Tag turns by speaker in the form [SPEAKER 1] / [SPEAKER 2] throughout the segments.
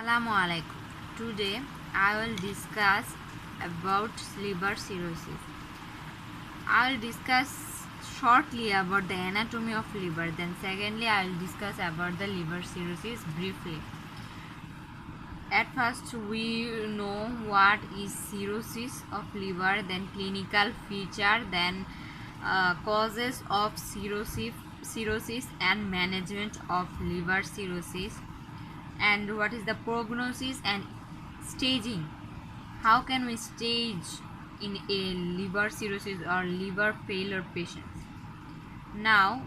[SPEAKER 1] Assalamu alaikum. Today I will discuss about liver cirrhosis. I will discuss shortly about the anatomy of liver. Then secondly I will discuss about the liver cirrhosis briefly. At first we know what is cirrhosis of liver, then clinical feature, then causes of cirrhosis and management of liver cirrhosis, and what is the prognosis and staging. How can we stage in a liver cirrhosis or liver failure patients? Now,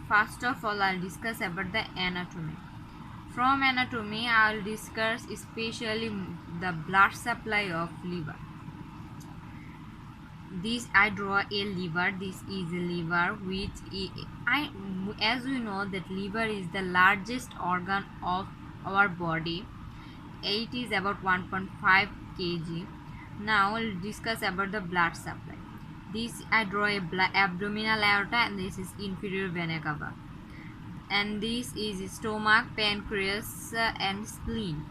[SPEAKER 1] first of all, I'll discuss about the anatomy. From anatomy, I'll discuss especially the blood supply of liver. This I draw a liver. This is a liver which as we know that liver is the largest organ of our body. It is about 1.5 kg. Now we'll discuss about the blood supply. This I draw a abdominal aorta, and this is inferior vena cava. And this is stomach, pancreas, and spleen.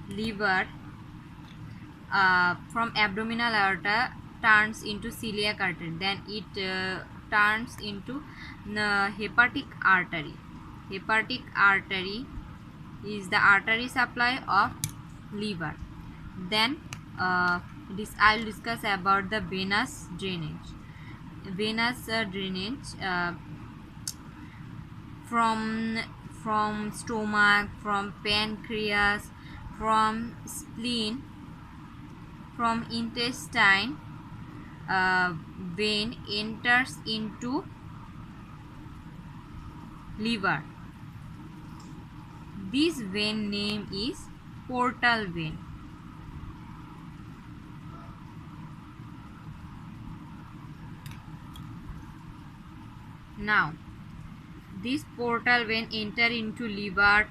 [SPEAKER 1] Liver from abdominal aorta turns into celiac artery. Then it turns into hepatic artery. Hepatic artery is the artery supply of liver. Then I'll discuss about the venous drainage. Venous drainage from stomach, from pancreas, from spleen, from intestine. Vein enters into liver. This vein name is portal vein. Now, this portal vein enter into liver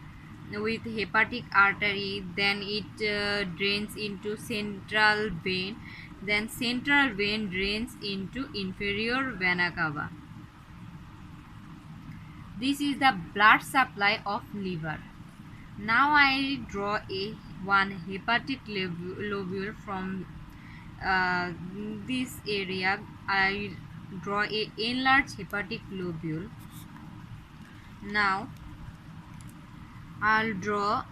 [SPEAKER 1] with hepatic artery. Then it drains into central vein. Then central vein drains into inferior vena cava. This is the blood supply of liver. Now I draw one hepatic lobule from this area. I draw a enlarged hepatic lobule. Now I'll draw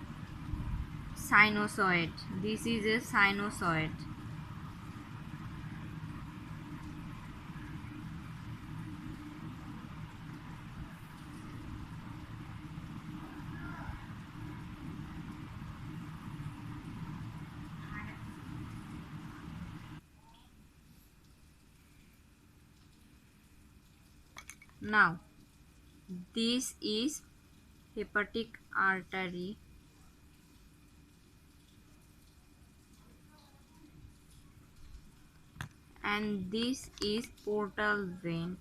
[SPEAKER 1] sinusoid. This is a sinusoid. Now this is hepatic artery, and this is portal vein.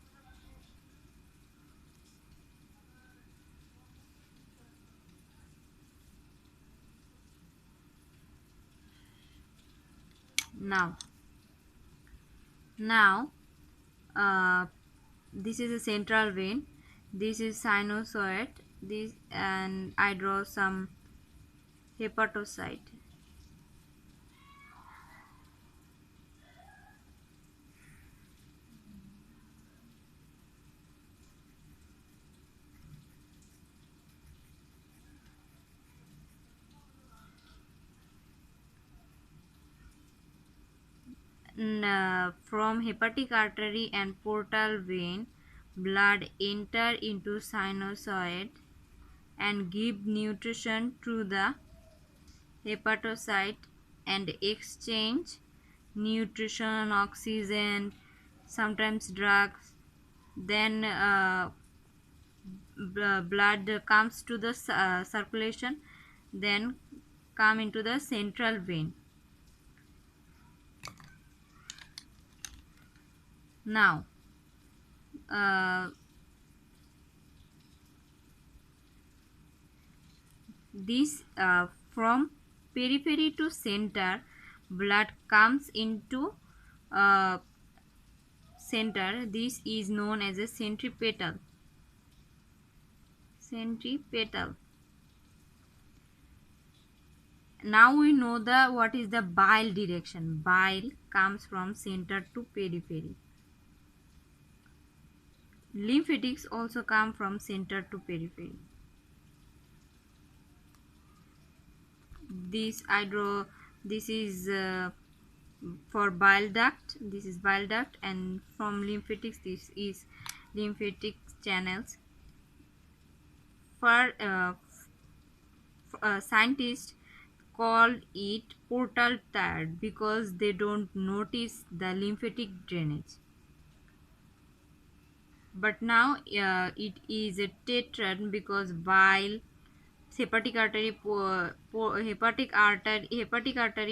[SPEAKER 1] Now this is a central vein. This is sinusoid. This, and I draw some hepatocyte. From hepatic artery and portal vein, blood enter into sinusoid and give nutrition to the hepatocyte and exchange nutrition, oxygen, sometimes drugs. Then blood comes to the circulation, then come into the central vein. Now this from periphery to center, blood comes into center. This is known as a centripetal. Now we know the what is the bile direction. Bile comes from center to periphery. Lymphatics also come from center to periphery. This is for bile duct. This is bile duct, and from lymphatics this is lymphatic channels. For scientists called it portal tired because they don't notice the lymphatic drainage. But now it is a tetrad because bile, hepatic artery,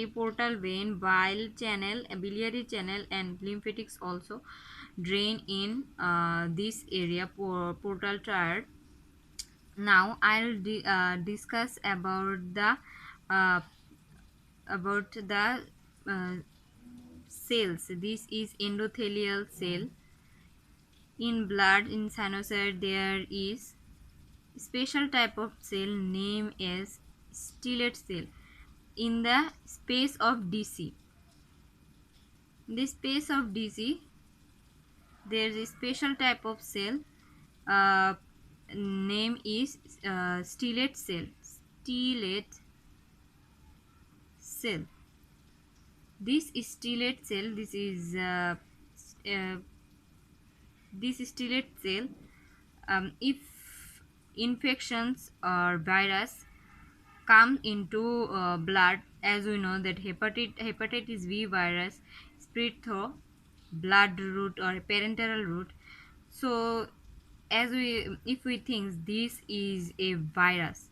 [SPEAKER 1] portal vein, bile channel, biliary channel, and lymphatics also drain in this area, portal tired. Now I'll discuss uh, about the uh, cells. This is endothelial cell. In blood, in sinusoid, there is special type of cell named as stellate cell. In the space of DC, there is a special type of cell. Uh, Name is stellate cell. Stellate cell. This stellate cell. Uh, this stellate cell. If infections or virus come into blood, as we know that hepatitis B virus spread through blood route or parenteral route. So as we if we think this is a virus,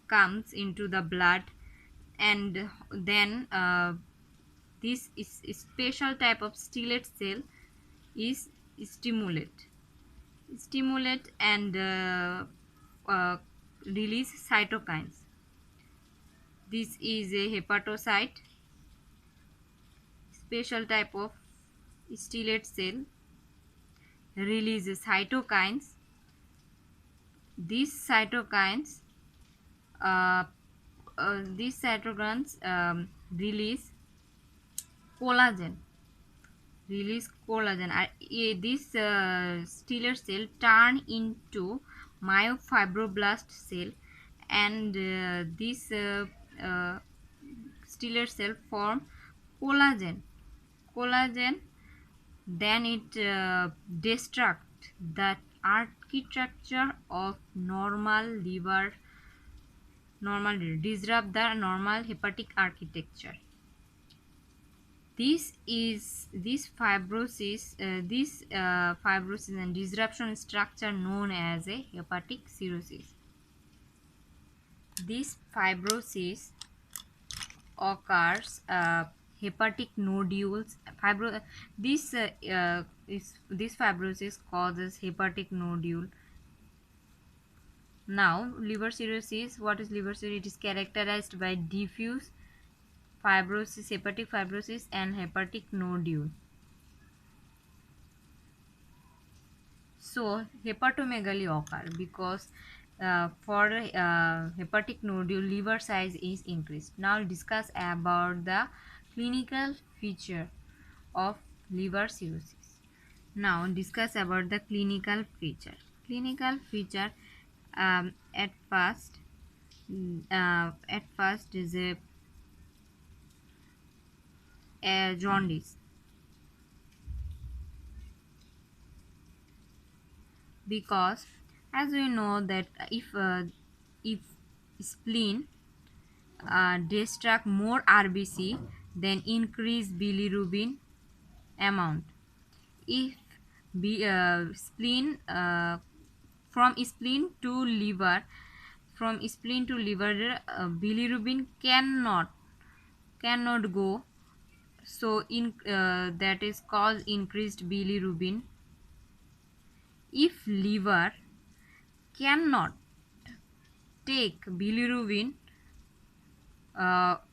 [SPEAKER 1] comes into the blood, and then this is special type of stellate cell is stimulate and uh, release cytokines. This is a hepatocyte, special type of stellate cell, releases cytokines. These cytokines, uh, release collagen. This stellate cell turn into myofibroblast cell, and this uh, stellate cell form collagen. Collagen, then it destruct the architecture of disrupt the normal hepatic architecture. Fibrosis and disruption structure known as a hepatic cirrhosis. This fibrosis occurs hepatic nodules. This fibrosis causes hepatic nodule. Now, liver cirrhosis. What is liver cirrhosis? It is characterized by diffuse fibrosis, hepatic fibrosis, and hepatic nodule. So, hepatomegaly occur because for hepatic nodule, liver size is increased. Now, discuss about the clinical feature of liver cirrhosis. Now, discuss about the clinical feature. Clinical feature at first is a jaundice, because as we know that if spleen destruct more RBC, then increase bilirubin amount. If spleen from spleen to liver, bilirubin cannot go, so that is cause increased bilirubin. If liver cannot take bilirubin,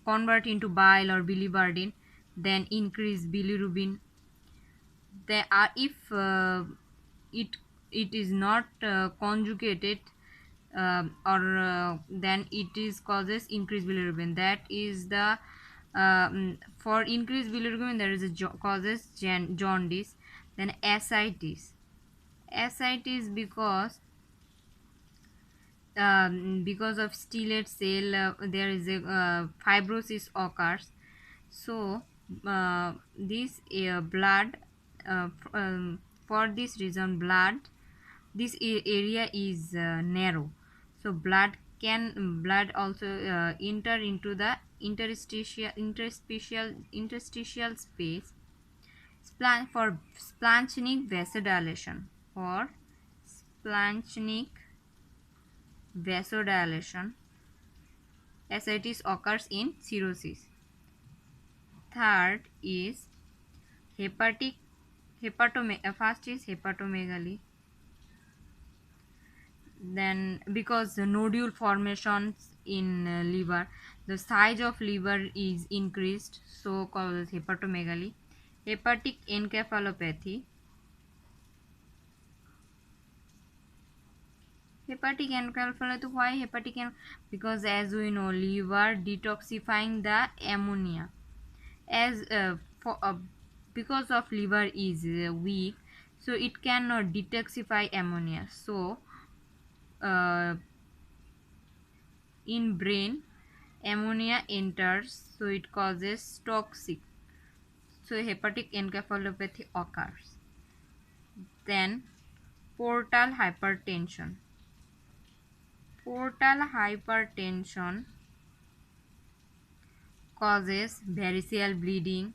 [SPEAKER 1] convert into bile or biliverdin, then increase bilirubin. There are, if it is not conjugated then it is causes increased bilirubin. That is the for increased bilirubin there is a causes jaundice. Then ascites. Ascites because of stellate cell there is a fibrosis occurs. So this blood for this reason this area is narrow, so blood also enter into the interstitial space for splanchnic vasodilation. For splanchnic vasodilation, ascites occurs in cirrhosis. Third is first is hepatomegaly. Then because the nodule formations in liver, the size of liver is increased, so called hepatomegaly. Hepatic encephalopathy. Hepatic encephalopathy, why hepatic because as we know liver detoxifying the ammonia, as because of liver is weak, so it cannot detoxify ammonia, so in brain ammonia enters, so it causes toxic, so hepatic encephalopathy occurs. Then portal hypertension. Portal hypertension causes variceal bleeding,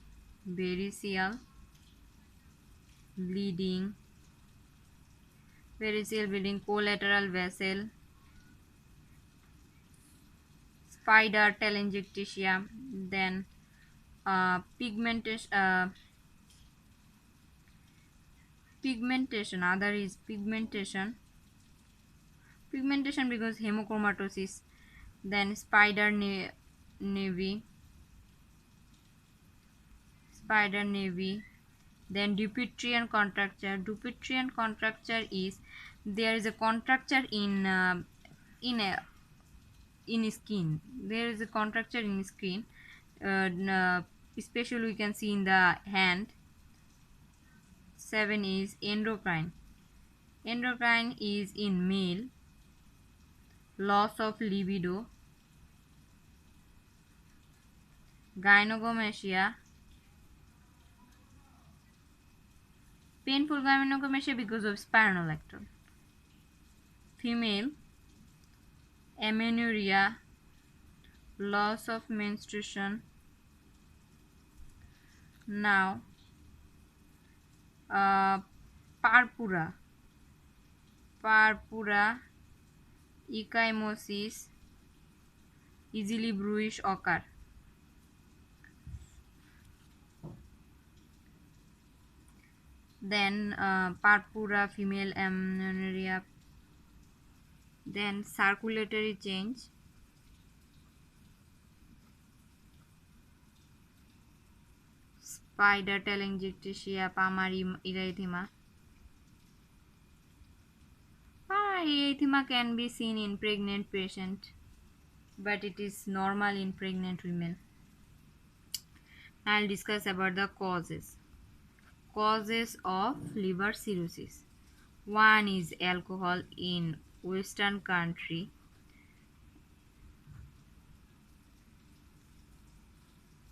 [SPEAKER 1] collateral vessel, spider telangiectasia. Then pigmentation, other is pigmentation because hemochromatosis. Then spider navy. Then Dupuytren's contracture. Dupuytren's contracture is there is a contracture in skin. There is a contracture in skin, especially we can see in the hand. 7 is endocrine. Endocrine is in male, loss of libido. Gynecomastia, painful gynecomastia because of spironolactone. Female, amenorrhea, loss of menstruation. Now purpura, ecchymosis, easily bluish occur. Then purpura, female amenorrhea. Then circulatory change. Spider telangiectasia, primary erythema. Primary erythema can be seen in pregnant patient, but it is normal in pregnant women. I'll discuss about the causes. Causes of liver cirrhosis. One is alcohol in Western country.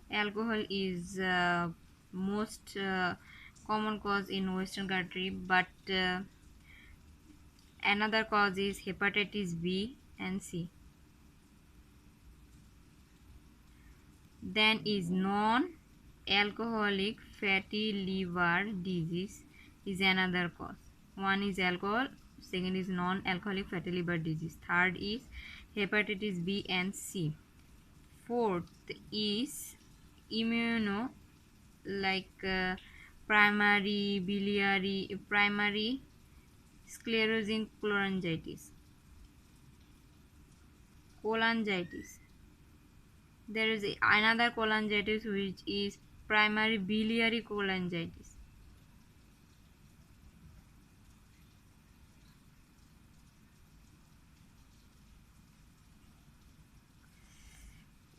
[SPEAKER 1] Alcohol is most common cause in Western country, but another cause is hepatitis B and C. Then is non-alcoholic fatty liver disease is another cause. One is alcohol, second is non-alcoholic fatty liver disease, third is hepatitis B and C. Fourth is immuno, like primary sclerosing cholangitis. There is another cholangitis which is primary biliary cholangitis.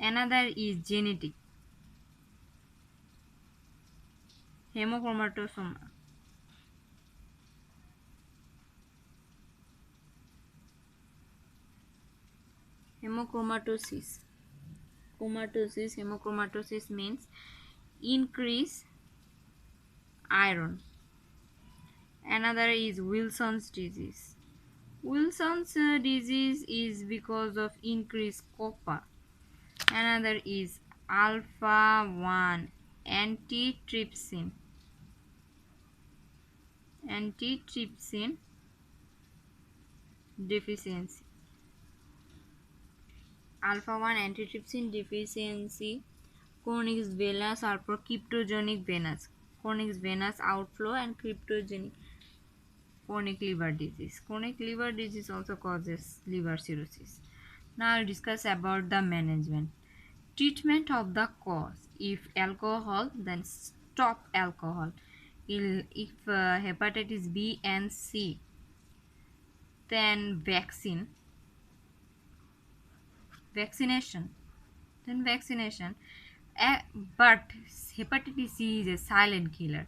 [SPEAKER 1] Another is genetic, hemochromatosis. Hemochromatosis. Hemochromatosis means increase iron. Another is Wilson's disease. Wilson's disease is because of increased copper. Another is alpha 1 antitrypsin. Antitrypsin deficiency. Alpha 1 antitrypsin deficiency, chronic venous outflow, cryptogenic venous. Chronic venous outflow and cryptogenic. Chronic liver disease. Chronic liver disease also causes liver cirrhosis. Now I'll discuss about the management. Treatment of the cause. If alcohol, then stop alcohol. If hepatitis B and C, then vaccination. Then vaccination. But hepatitis C is a silent killer.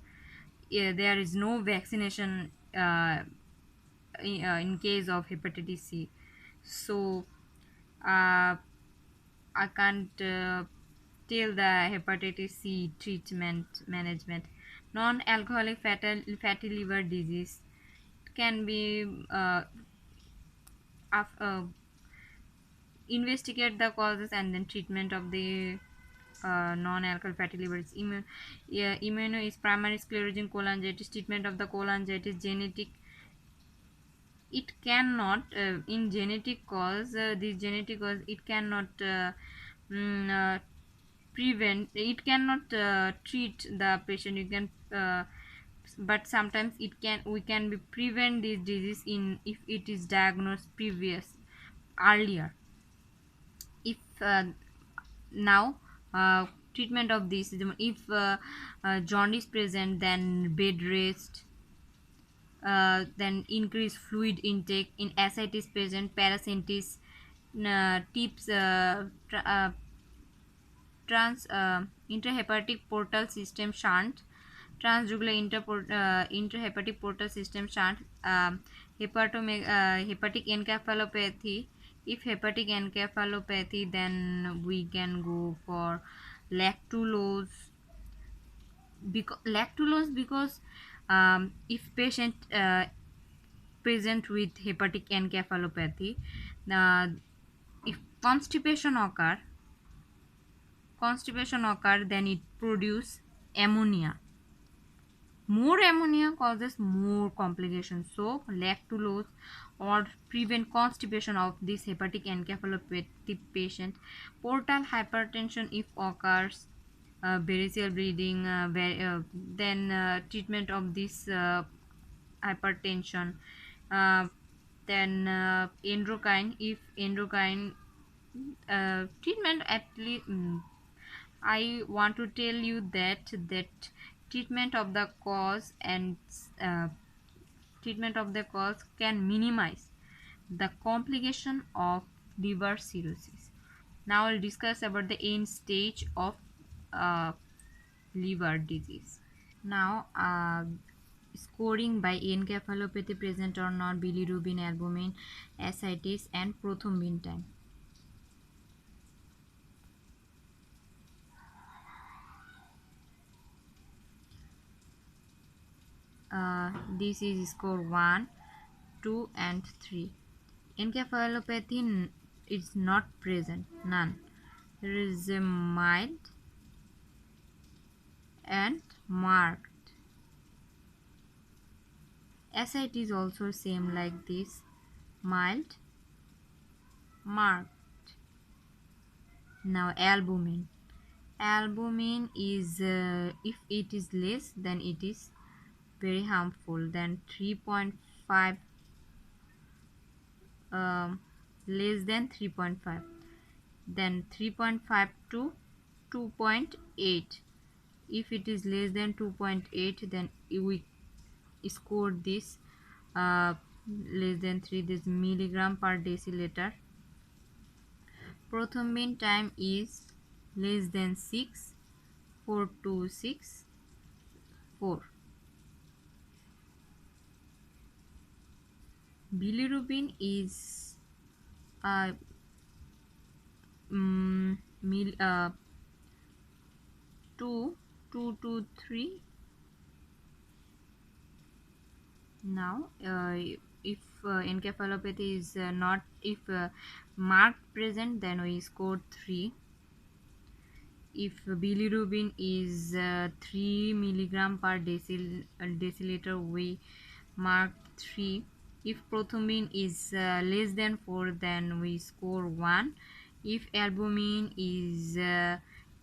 [SPEAKER 1] There is no vaccination in case of hepatitis C. So uh, I can't tell the hepatitis C treatment management. Non-alcoholic fatty liver disease can be uh, investigate the causes and then treatment of the non-alcoholic fatty liver. Immuno is primary sclerosing cholangitis. Treatment of the cholangitis genetic. It cannot in genetic cause this genetic cause it cannot mm, uh, prevent, it cannot treat the patient. You can but sometimes it can, we can be prevent this disease in if it is diagnosed earlier. If now treatment of this is, if jaundice present, then bed rest, then increase fluid intake. In ascites present, paracentis, tips trans intrahepatic portal system shunt, transjugular intrahepatic portal system shunt, hepatic encephalopathy. If hepatic encephalopathy, then we can go for lactulose. Because if patient present with hepatic encephalopathy, uh, if constipation occur, then it produce ammonia. More ammonia causes more complications. So lactulose or prevent constipation of this hepatic encephalopathy patient. Portal hypertension if occurs, variceal bleeding, then treatment of this hypertension. Uh, then endocrine, if endocrine treatment at least. I want to tell you that treatment of the cause and uh, treatment of the cause can minimize the complication of liver cirrhosis. Now I'll discuss about the end stage of uh, liver disease. Now scoring by encephalopathy present or not, bilirubin, albumin, ascites and prothrombin time. This is score 1, 2 and 3. Encephalopathy is not present, none. There is a mild and marked. Ascite is also same like this, mild, marked. Now albumin. Albumin is if it is less, then it is very harmful. Then 3.5, less than 3.5. Then 3.5 to 2.8. If it is less than 2.8, then we score this less than 3, this milligram per deciliter. prothrombin time is less than 6, 4 to 6, 4. Bilirubin is uh, mil, 2, 2 to 3. Now, if encephalopathy is not, if marked present, then we score 3. If bilirubin is 3 milligram per deciliter, we mark 3. If prothrombin is less than 4, then we score 1. If albumin is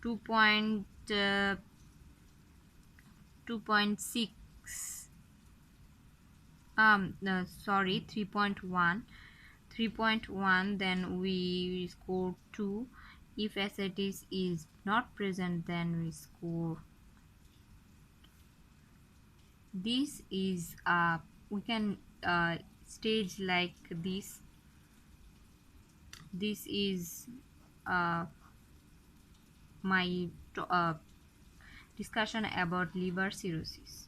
[SPEAKER 1] 2.6, sorry, 3.1, then we score 2. If ascites is not present, then we score. This is we can stage like this. This is my discussion about liver cirrhosis.